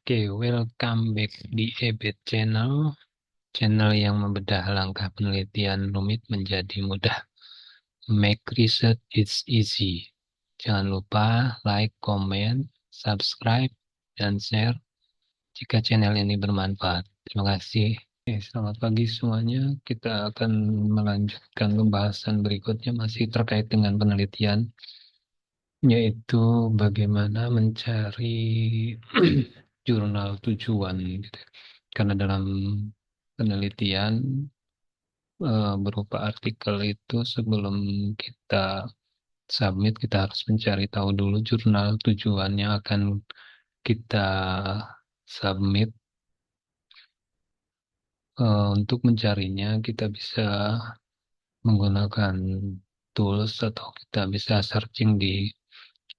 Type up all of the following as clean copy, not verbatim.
Oke, welcome back di EBET channel yang membedah langkah penelitian rumit menjadi mudah. Make research it's easy. Jangan lupa like, comment, subscribe, dan share jika channel ini bermanfaat. Terima kasih. Selamat pagi semuanya. Kita akan melanjutkan pembahasan berikutnya masih terkait dengan penelitian, yaitu bagaimana mencari jurnal tujuan gitu. Karena dalam penelitian berupa artikel itu sebelum kita submit kita harus mencari tahu dulu jurnal tujuan yang akan kita submit. Untuk mencarinya kita bisa menggunakan tools atau kita bisa searching di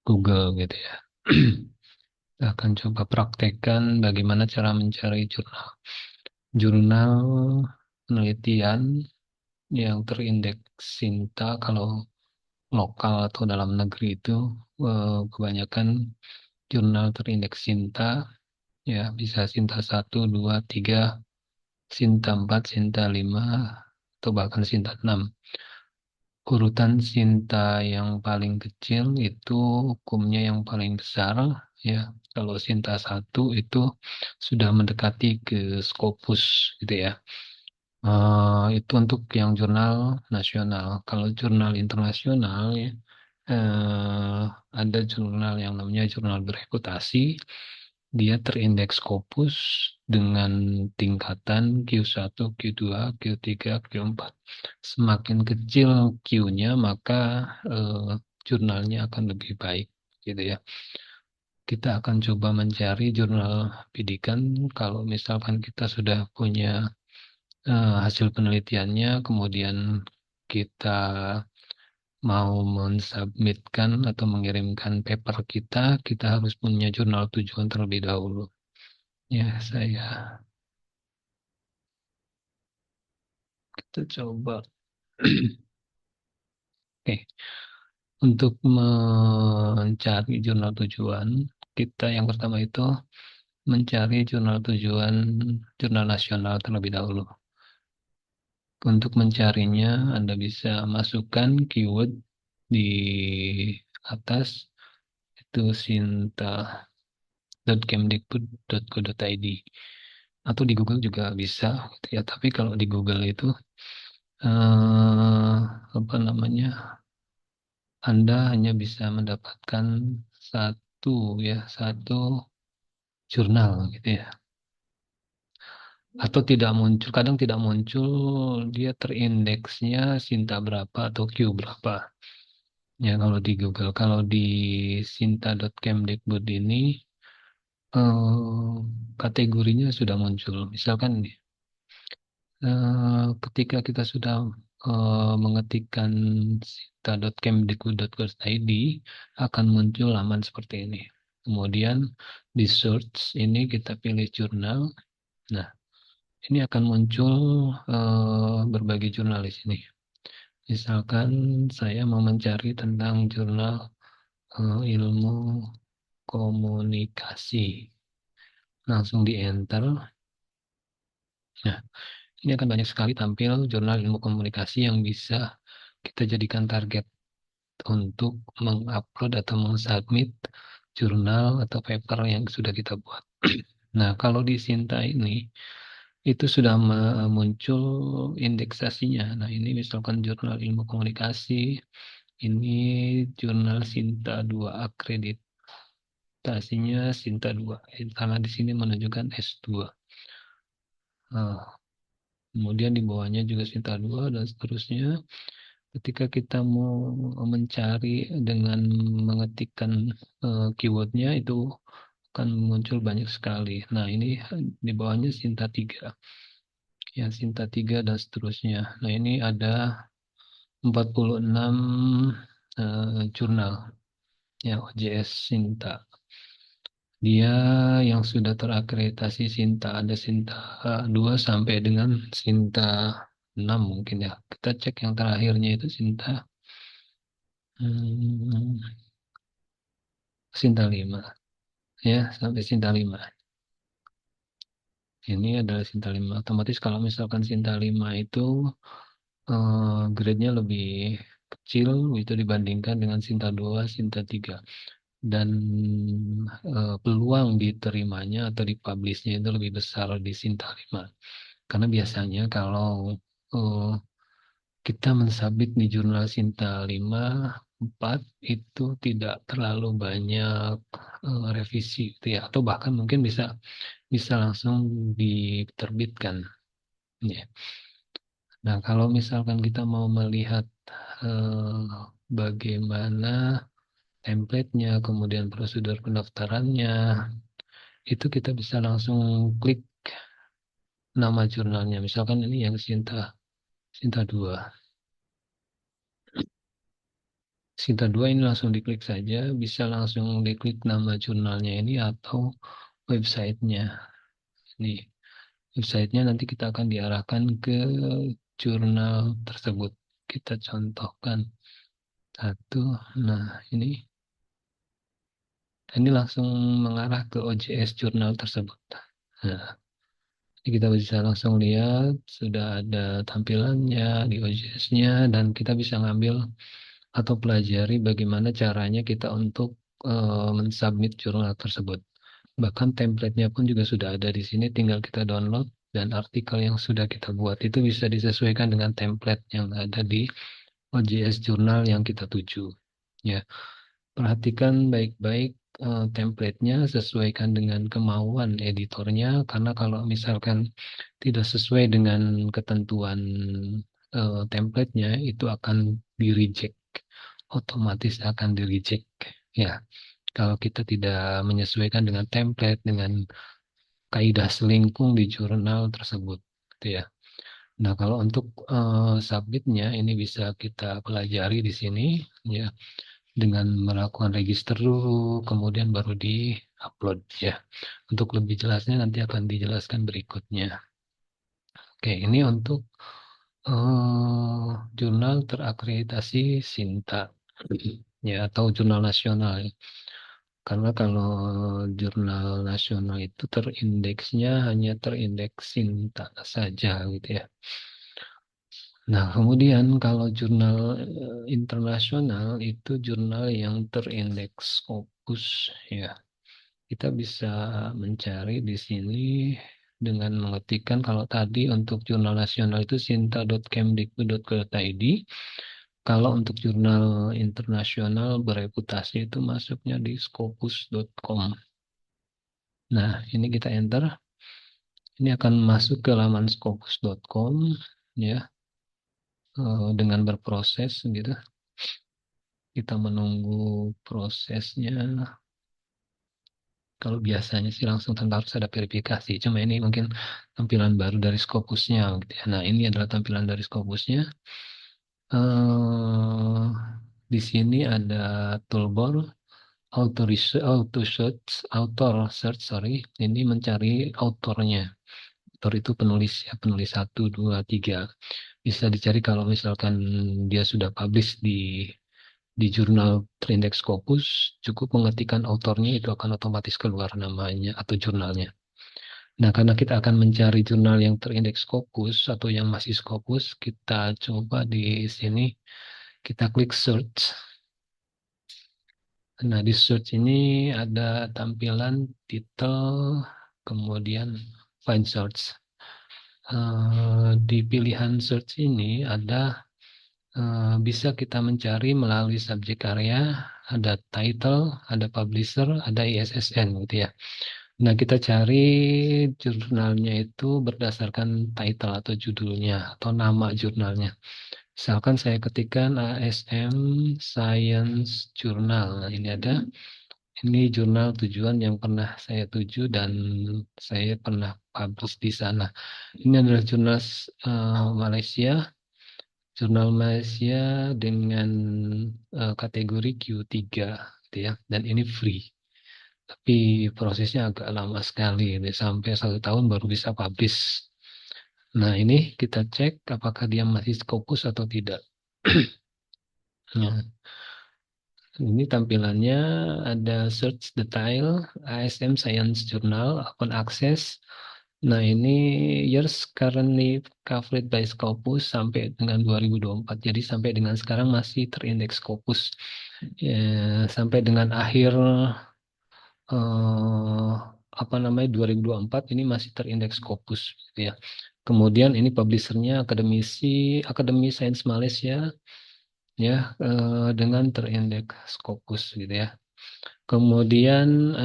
Google gitu ya. Kita akan coba praktekkan bagaimana cara mencari jurnal penelitian yang terindeks Sinta. Kalau lokal atau dalam negeri itu kebanyakan jurnal terindeks Sinta, ya bisa Sinta 1, 2, 3, Sinta 4, Sinta 5, atau bahkan Sinta 6. Urutan Sinta yang paling kecil itu hukumnya yang paling besar, ya. Kalau Sinta 1 itu sudah mendekati ke Scopus gitu ya. Itu untuk yang jurnal nasional. Kalau jurnal internasional ya, ada jurnal yang namanya jurnal bereputasi. Dia terindeks Scopus dengan tingkatan Q1, Q2, Q3, Q4. Semakin kecil Q-nya, maka jurnalnya akan lebih baik gitu ya. Kita akan coba mencari jurnal bidikan kalau misalkan kita sudah punya hasil penelitiannya, kemudian kita mau mensubmitkan atau mengirimkan paper kita harus punya jurnal tujuan terlebih dahulu. Ya, kita coba. Oke, untuk mencari jurnal tujuan, kita yang pertama itu mencari jurnal tujuan jurnal nasional terlebih dahulu. Untuk mencarinya, Anda bisa masukkan keyword di atas, itu sinta.kemdikbud.go.id, atau di Google juga bisa gitu ya. Tapi kalau di Google itu apa namanya, Anda hanya bisa mendapatkan satu jurnal gitu ya, atau tidak muncul, kadang tidak muncul dia terindeksnya Sinta berapa atau Q berapa ya kalau di Google. Kalau di sinta.kemdikbud ini kategorinya sudah muncul. Misalkan nih, ketika kita sudah mengetikkan sinta.kemdikbud.go.id, akan muncul laman seperti ini. Kemudian di search ini kita pilih jurnal. Nah, ini akan muncul berbagai jurnal di sini. Misalkan saya mau mencari tentang jurnal ilmu komunikasi. Langsung di enter. Nah, ini akan banyak sekali tampil jurnal ilmu komunikasi yang bisa kita jadikan target untuk mengupload atau mengsubmit jurnal atau paper yang sudah kita buat. Nah, kalau di Sinta ini itu sudah muncul indeksasinya. Nah, ini misalkan jurnal ilmu komunikasi, ini jurnal Sinta 2 akreditasinya Sinta 2 karena di sini menunjukkan S2. Nah, kemudian di bawahnya juga Sinta 2 dan seterusnya. Ketika kita mau mencari dengan mengetikkan keywordnya itu akan muncul banyak sekali. Nah, ini di bawahnya Sinta 3. Ya, Sinta 3 dan seterusnya. Nah, ini ada 46 jurnal ya OJS Sinta. Dia yang sudah terakreditasi Sinta ada Sinta 2 sampai dengan Sinta 6 mungkin ya. Kita cek yang terakhirnya itu hmm, Sinta 5 ya sampai Sinta 5. Ini adalah Sinta 5. Otomatis kalau misalkan Sinta 5 itu grade-nya lebih kecil itu dibandingkan dengan Sinta 2, Sinta 3. Dan peluang diterimanya atau dipublishnya itu lebih besar di Sinta 5. Karena biasanya kalau eh, kita mensubmit di jurnal Sinta 5, 4 itu tidak terlalu banyak revisi gitu ya. Atau bahkan mungkin bisa bisa langsung diterbitkan. Ya. Nah, kalau misalkan kita mau melihat eh, bagaimana template-nya, kemudian prosedur pendaftarannya, itu kita bisa langsung klik nama jurnalnya. Misalkan ini yang Sinta 2. Sinta 2 ini langsung diklik saja, bisa langsung diklik nama jurnalnya ini atau websitenya. Ini websitenya nanti kita akan diarahkan ke jurnal tersebut. Kita contohkan satu. Nah, ini langsung mengarah ke OJS jurnal tersebut. Nah, jadi kita bisa langsung lihat sudah ada tampilannya di OJS-nya dan kita bisa ngambil atau pelajari bagaimana caranya kita untuk mensubmit jurnal tersebut. Bahkan template-nya pun juga sudah ada di sini, tinggal kita download dan artikel yang sudah kita buat itu bisa disesuaikan dengan template yang ada di OJS jurnal yang kita tuju. Ya, perhatikan baik-baik template-nya, sesuaikan dengan kemauan editornya, karena kalau misalkan tidak sesuai dengan ketentuan template-nya, itu akan di-reject, otomatis akan di-reject. Ya, kalau kita tidak menyesuaikan dengan template, dengan kaidah selingkung di jurnal tersebut, gitu ya. Nah, kalau untuk submitnya ini bisa kita pelajari di sini, ya dengan melakukan register dulu, kemudian baru di-upload ya. Untuk lebih jelasnya nanti akan dijelaskan berikutnya. Oke, ini untuk jurnal terakreditasi Sinta ya atau jurnal nasional. Karena kalau jurnal nasional itu terindeksnya hanya terindeks Sinta saja gitu ya. Nah, kemudian kalau jurnal internasional itu jurnal yang terindeks Scopus ya. Kita bisa mencari di sini dengan mengetikkan kalau tadi untuk jurnal nasional itu sinta.kemdikbud.go.id. Kalau untuk jurnal internasional bereputasi itu masuknya di scopus.com. Nah, ini kita enter. Ini akan masuk ke laman scopus.com ya dengan berproses gitu. Kita menunggu prosesnya. Kalau biasanya sih langsung tanpa harus ada verifikasi. Cuma ini mungkin tampilan baru dari Scopusnya. Gitu ya. Nah, ini adalah tampilan dari Scopusnya. Eh, di sini ada toolbar author search, sorry. Ini mencari autornya. Autor itu penulis ya, penulis 1, 2, 3. Bisa dicari kalau misalkan dia sudah publish di jurnal terindeks Scopus, cukup mengetikkan autornya itu akan otomatis keluar namanya atau jurnalnya. Nah, karena kita akan mencari jurnal yang terindeks Scopus atau yang masih Scopus, kita coba di sini, kita klik search. Nah, di search ini ada tampilan titel, kemudian find search. Di pilihan search ini ada bisa kita mencari melalui subjek area, ada title, ada publisher, ada ISSN gitu ya. Nah, kita cari jurnalnya itu berdasarkan title atau judulnya atau nama jurnalnya. Misalkan saya ketikkan ASM Science Journal. Nah, ini ada. Ini jurnal tujuan yang pernah saya tuju dan saya pernah publish di sana. Ini adalah jurnal Malaysia, jurnal Malaysia dengan kategori Q3, gitu ya. Dan ini free. Tapi prosesnya agak lama sekali, ini sampai 1 tahun baru bisa publish. Nah, ini kita cek apakah dia masih Scopus atau tidak. Nah, ini tampilannya ada search detail, ASM Science Journal, open access. Nah, ini years currently covered by Scopus sampai dengan 2024. Jadi sampai dengan sekarang masih terindeks Scopus. Ya, sampai dengan akhir eh, apa namanya 2024 ini masih terindeks Scopus gitu ya. Kemudian ini publishernya Akademi Sains Malaysia ya, dengan terindeks Scopus gitu ya. Kemudian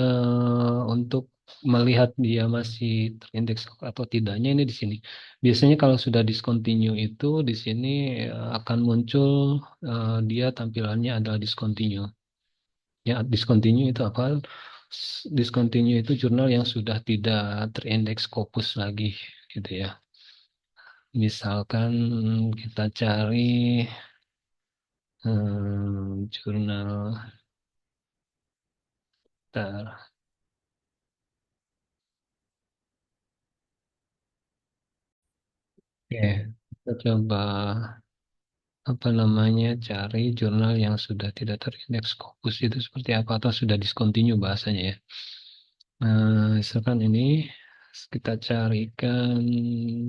untuk melihat dia masih terindeks atau tidaknya ini di sini. Biasanya kalau sudah discontinue itu di sini akan muncul dia tampilannya adalah discontinue. Ya, discontinue itu apa? Discontinue itu jurnal yang sudah tidak terindeks Scopus lagi gitu ya. Misalkan kita cari jurnal, bentar. Oke, kita coba apa namanya cari jurnal yang sudah tidak terindeks Scopus itu seperti apa atau sudah discontinue bahasanya ya. Misalkan ini kita carikan,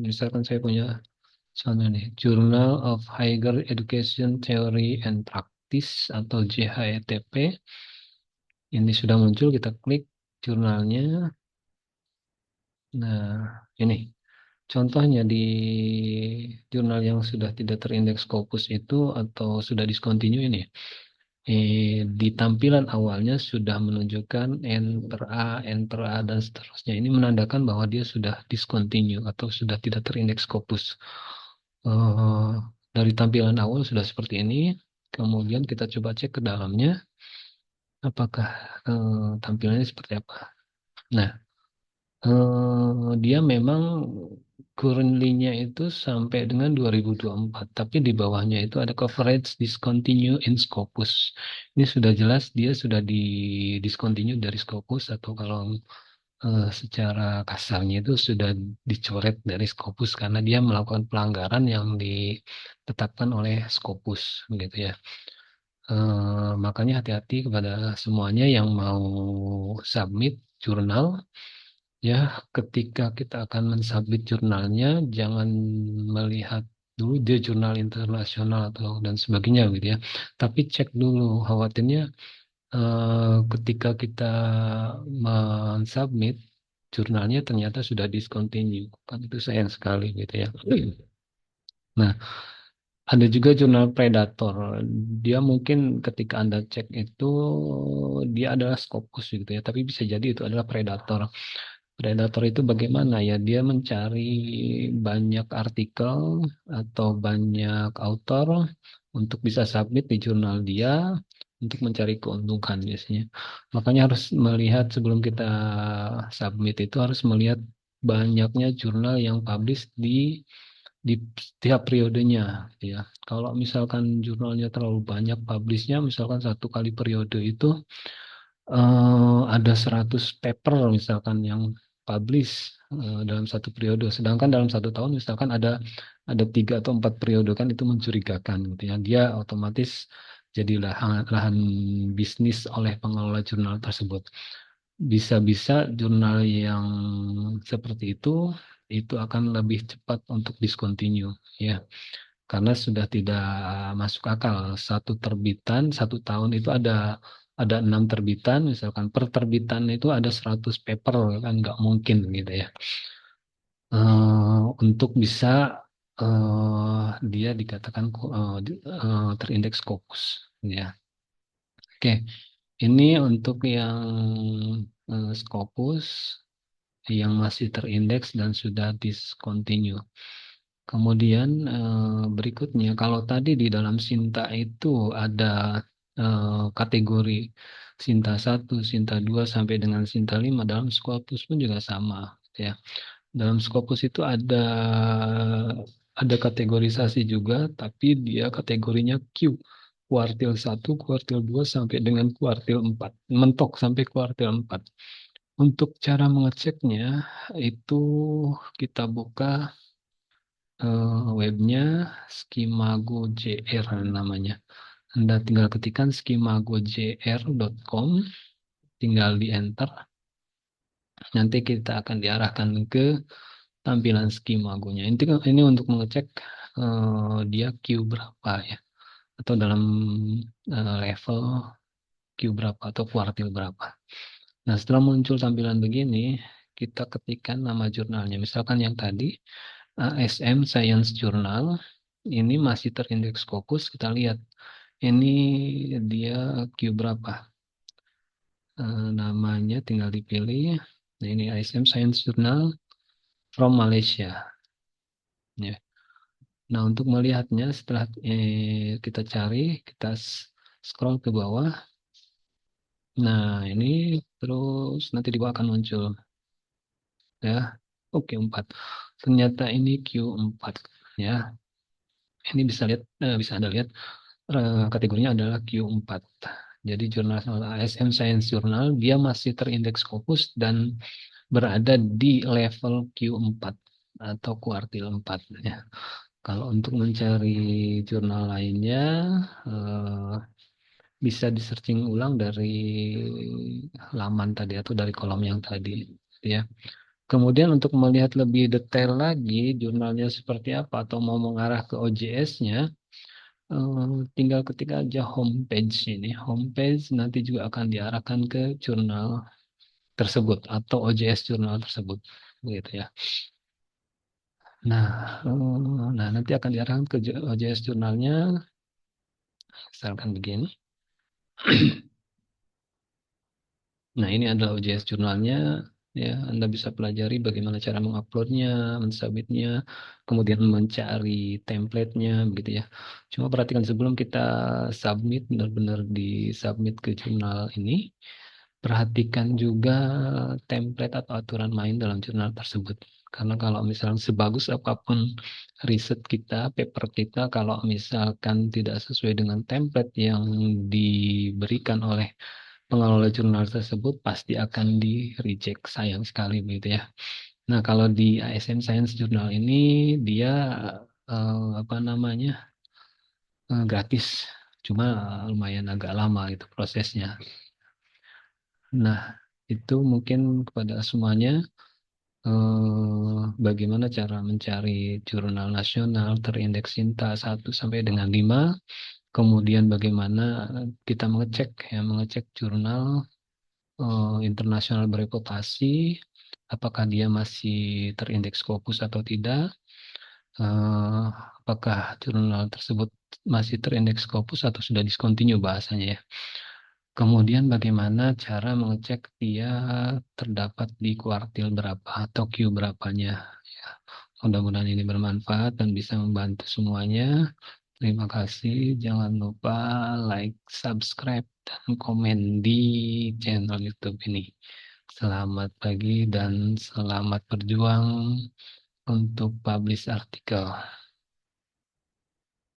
misalkan saya punya contoh nih, Journal of Higher Education Theory and Practice atau JHETP. Ini sudah muncul, kita klik jurnalnya. Nah, ini contohnya di jurnal yang sudah tidak terindeks Scopus itu atau sudah discontinue ini. Di tampilan awalnya sudah menunjukkan N per A, N per A, dan seterusnya. Ini menandakan bahwa dia sudah discontinue atau sudah tidak terindeks Scopus. Eh, dari tampilan awal sudah seperti ini. Kemudian kita coba cek ke dalamnya, apakah tampilannya seperti apa. Nah, dia memang currently-nya itu sampai dengan 2024, tapi di bawahnya itu ada coverage discontinue in Scopus. Ini sudah jelas dia sudah di discontinue dari Scopus atau kalau secara kasarnya itu sudah dicoret dari Scopus karena dia melakukan pelanggaran yang ditetapkan oleh Scopus, gitu ya. Makanya hati-hati kepada semuanya yang mau submit jurnal. Ya, ketika kita akan mensubmit jurnalnya, jangan melihat dulu dia jurnal internasional atau dan sebagainya gitu ya. Tapi cek dulu, khawatirnya ketika kita mensubmit jurnalnya ternyata sudah discontinue. Kan itu sayang sekali gitu ya. Nah, ada juga jurnal Predator. Dia mungkin ketika Anda cek itu dia adalah Scopus gitu ya, tapi bisa jadi itu adalah Predator. Predator itu bagaimana ya? Dia mencari banyak artikel atau banyak author untuk bisa submit di jurnal dia untuk mencari keuntungan biasanya. Makanya harus melihat sebelum kita submit itu harus melihat banyaknya jurnal yang publish di setiap periodenya ya. Kalau misalkan jurnalnya terlalu banyak publishnya, misalkan 1 kali periode itu ada 100 paper misalkan yang publish dalam 1 periode. Sedangkan dalam 1 tahun misalkan ada 3 atau 4 periode, kan itu mencurigakan gitu ya. Dia otomatis jadi lahan bisnis oleh pengelola jurnal tersebut. Bisa-bisa jurnal yang seperti itu akan lebih cepat untuk discontinue ya, karena sudah tidak masuk akal. Satu terbitan 1 tahun itu ada 6 terbitan, misalkan per terbitan itu ada 100 paper, kan nggak mungkin gitu ya. Untuk bisa dia dikatakan terindeks Scopus ya. Oke, ini untuk yang Scopus yang masih terindeks dan sudah discontinue. Kemudian berikutnya, kalau tadi di dalam Sinta itu ada kategori Sinta 1, Sinta 2 sampai dengan Sinta 5, dalam Scopus pun juga sama ya. Dalam Scopus itu ada kategorisasi juga, tapi dia kategorinya Q. Kuartil 1, kuartil 2 sampai dengan kuartil 4. Mentok sampai kuartil 4. Untuk cara mengeceknya itu kita buka webnya Skimago JR namanya. Anda tinggal ketikkan skimagojr.com, tinggal di enter. Nanti kita akan diarahkan ke tampilan Skimagonya. Ini untuk mengecek dia Q berapa ya, atau dalam level Q berapa atau kuartil berapa. Nah, setelah muncul tampilan begini, kita ketikkan nama jurnalnya. Misalkan yang tadi ASM Science Journal, ini masih terindeks Scopus. Kita lihat ini dia Q berapa. Namanya tinggal dipilih. Nah, ini ASM Science Journal from Malaysia. Ya. Nah, untuk melihatnya setelah kita cari, kita scroll ke bawah. Nah, ini terus nanti di bawah akan muncul ya. Oke, 4. Ternyata ini Q4 ya. Ini bisa Anda lihat kategorinya adalah Q4. Jadi jurnal ASM Science Journal dia masih terindeks Scopus dan berada di level Q4 atau kuartil 4 ya. Kalau untuk mencari jurnal lainnya eh, bisa di searching ulang dari laman tadi atau dari kolom yang tadi ya. Kemudian untuk melihat lebih detail lagi jurnalnya seperti apa atau mau mengarah ke OJS-nya, tinggal ketik aja homepage ini. Homepage nanti juga akan diarahkan ke jurnal tersebut atau OJS jurnal tersebut, gitu ya. Nah, nanti akan diarahkan ke OJS jurnalnya, misalkan begini. Nah, ini adalah OJS jurnalnya. Ya, Anda bisa pelajari bagaimana cara menguploadnya, mensubmitnya, kemudian mencari template-nya, begitu ya. Cuma perhatikan sebelum kita submit, benar-benar di submit ke jurnal ini, perhatikan juga template atau aturan main dalam jurnal tersebut. Karena kalau misalnya sebagus apapun riset kita, paper kita, kalau misalkan tidak sesuai dengan template yang diberikan oleh pengelola jurnal tersebut pasti akan di reject, sayang sekali begitu ya. Nah, kalau di ASM Science Journal ini dia apa namanya gratis, cuma lumayan agak lama itu prosesnya. Nah, itu mungkin kepada semuanya bagaimana cara mencari jurnal nasional terindeks Sinta 1 sampai dengan 5. Kemudian bagaimana kita mengecek jurnal internasional bereputasi, apakah dia masih terindeks Scopus atau tidak, eh, apakah jurnal tersebut masih terindeks Scopus atau sudah discontinue bahasanya ya. Kemudian bagaimana cara mengecek dia terdapat di kuartil berapa atau Q berapanya. Ya, mudah-mudahan ini bermanfaat dan bisa membantu semuanya. Terima kasih. Jangan lupa like, subscribe, dan komen di channel YouTube ini. Selamat pagi dan selamat berjuang untuk publish artikel.